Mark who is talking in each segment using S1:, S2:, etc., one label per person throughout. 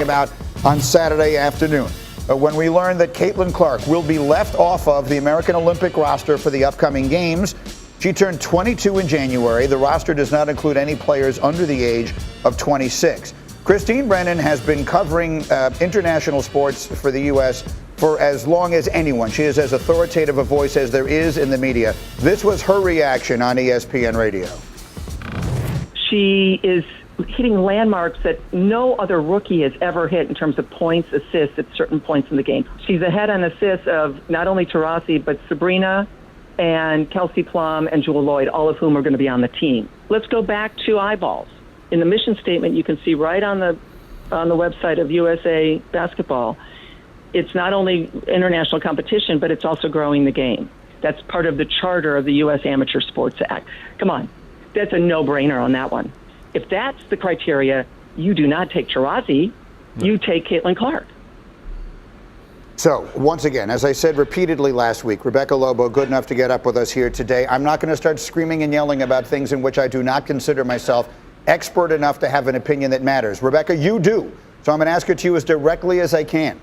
S1: about on Saturday afternoon when we learned that Caitlin Clark will be left off of the American Olympic roster for the upcoming games. She turned 22 in January. The roster does not include any players under the age of 26. Christine Brennan has been covering international sports for the U.S. for as long as anyone. She is as authoritative a voice as there is in the media. This was her reaction on ESPN Radio.
S2: She is hitting landmarks that no other rookie has ever hit in terms of points, assists at certain points in the game. She's ahead on assists of not only Taurasi, but Sabrina and Kelsey Plum and Jewel Lloyd, all of whom are going to be on the team. Let's go back to eyeballs. In the mission statement, you can see right on the website of USA Basketball, it's not only international competition, but it's also growing the game. That's part of the charter of the U.S. Amateur Sports Act. Come on, that's a no-brainer on that one. If that's the criteria, you do not take Taurasi, you take Caitlin Clark.
S1: So, once again, as I said repeatedly last week, Rebecca Lobo, good enough to get up with us here today. I'm not going to start screaming and yelling about things in which I do not consider myself expert enough to have an opinion that matters. Rebecca, you do. So I'm going to ask it to you as directly as I can.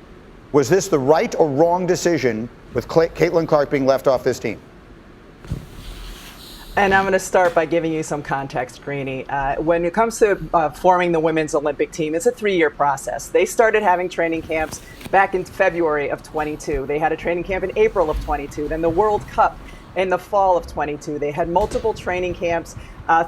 S1: Was this the right or wrong decision with Caitlin Clark being left off this team?
S3: And I'm going to start by giving you some context, Greeny. When it comes to forming the women's Olympic team, it's a 3-year process. They started having training camps back in February of 22. They had a training camp in April of 22. Then the World Cup in the fall of 22. They had multiple training camps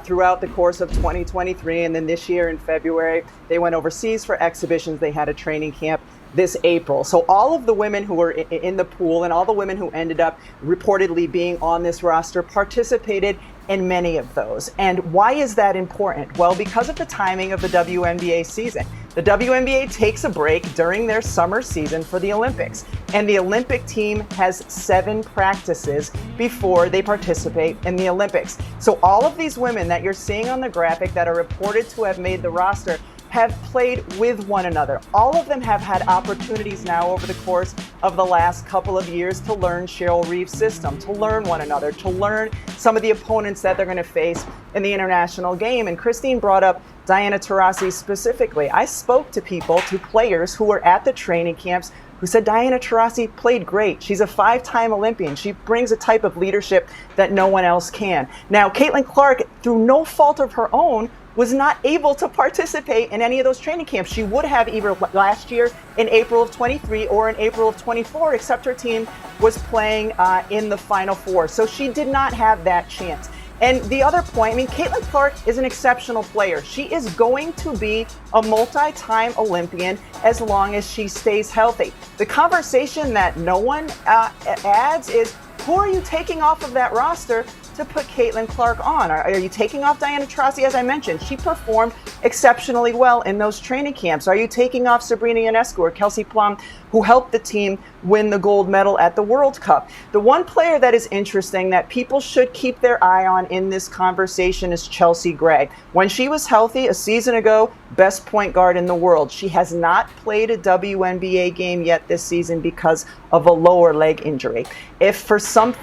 S3: throughout the course of 2023. And then this year in February, they went overseas for exhibitions. They had a training camp this April. So all of the women who were in the pool and all the women who ended up reportedly being on this roster participated in many of those. And why is that important? Well, because of the timing of the WNBA season. The WNBA takes a break during their summer season for the Olympics. And the Olympic team has 7 practices before they participate in the Olympics. So all of these women that you're seeing on the graphic that are reported to have made the roster have played with one another. All of them have had opportunities now over the course of the last couple of years to learn Cheryl Reeve's system, to learn one another, to learn some of the opponents that they're going to face in the international game. And Christine brought up Diana Taurasi specifically. I spoke to players who were at the training camps who said Diana Taurasi played great. She's a 5-time Olympian. She brings a type of leadership that no one else can. Now, Caitlin Clark, through no fault of her own, was not able to participate in any of those training camps. She would have either last year in April of 23 or in April of 24, except her team was playing in the Final Four. So she did not have that chance. And the other point, I mean, Caitlin Clark is an exceptional player. She is going to be a multi-time Olympian as long as she stays healthy. The conversation that no one adds is, who are you taking off of that roster to put Caitlin Clark on? Are you taking off Diana Taurasi? As I mentioned, she performed exceptionally well in those training camps. Are you taking off Sabrina Ionescu or Kelsey Plum, who helped the team win the gold medal at the World Cup? The one player that is interesting that people should keep their eye on in this conversation is Chelsea Gray. When she was healthy a season ago, best point guard in the world. She has not played a WNBA game yet this season because of a lower leg injury. If for some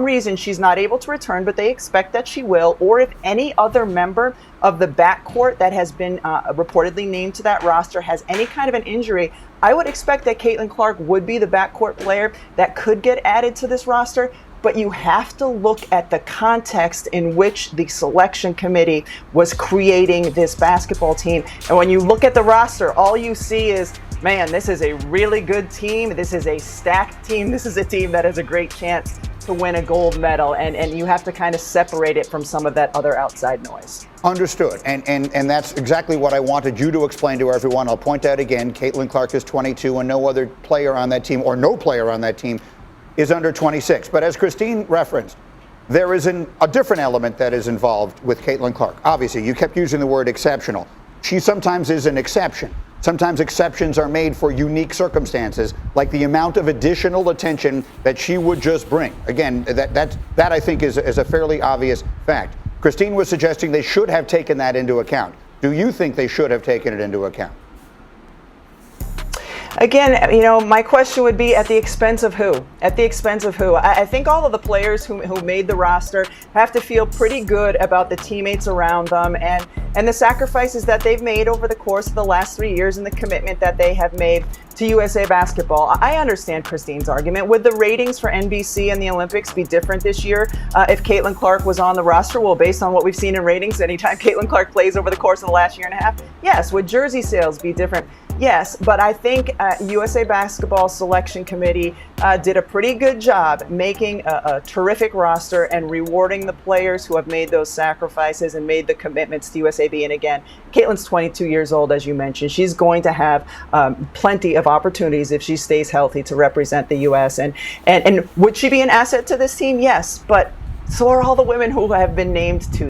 S3: reason she's not able to return, but they expect that she will, or if any other member of the backcourt that has been reportedly named to that roster has any kind of an injury, I would expect that Caitlin Clark would be the backcourt player that could get added to this roster. But you have to look at the context in which the selection committee was creating this basketball team. And when you look at the roster, all you see is, man, this is a really good team. This is a stacked team. This is a team that has a great chance to win a gold medal. And you have to kind of separate it from some of that other outside noise.
S1: Understood. And that's exactly what I wanted you to explain to everyone. I'll point out again, Caitlin Clark is 22 and no other player on that team, or no player on that team, is under 26. But as Christine referenced, there is a different element that is involved with Caitlin Clark. Obviously, you kept using the word exceptional. She sometimes is an exception. Sometimes exceptions are made for unique circumstances, like the amount of additional attention that she would just bring. Again, that I think is a fairly obvious fact. Christine was suggesting they should have taken that into account. Do you think they should have taken it into account?
S3: Again, my question would be, at the expense of who? At the expense of who? I think all of the players who made the roster have to feel pretty good about the teammates around them and and the sacrifices that they've made over the course of the last 3 years and the commitment that they have made to USA Basketball. I understand Christine's argument. Would the ratings for NBC and the Olympics be different this year if Caitlin Clark was on the roster? Well, based on what we've seen in ratings anytime Caitlin Clark plays over the course of the last year and a half, yes. Would jersey sales be different? Yes, but I think USA Basketball Selection Committee did a pretty good job making a terrific roster and rewarding the players who have made those sacrifices and made the commitments to USAB. And again, Caitlin's 22 years old, as you mentioned. She's going to have plenty of opportunities if she stays healthy to represent the U.S. And would she be an asset to this team? Yes, but so are all the women who have been named to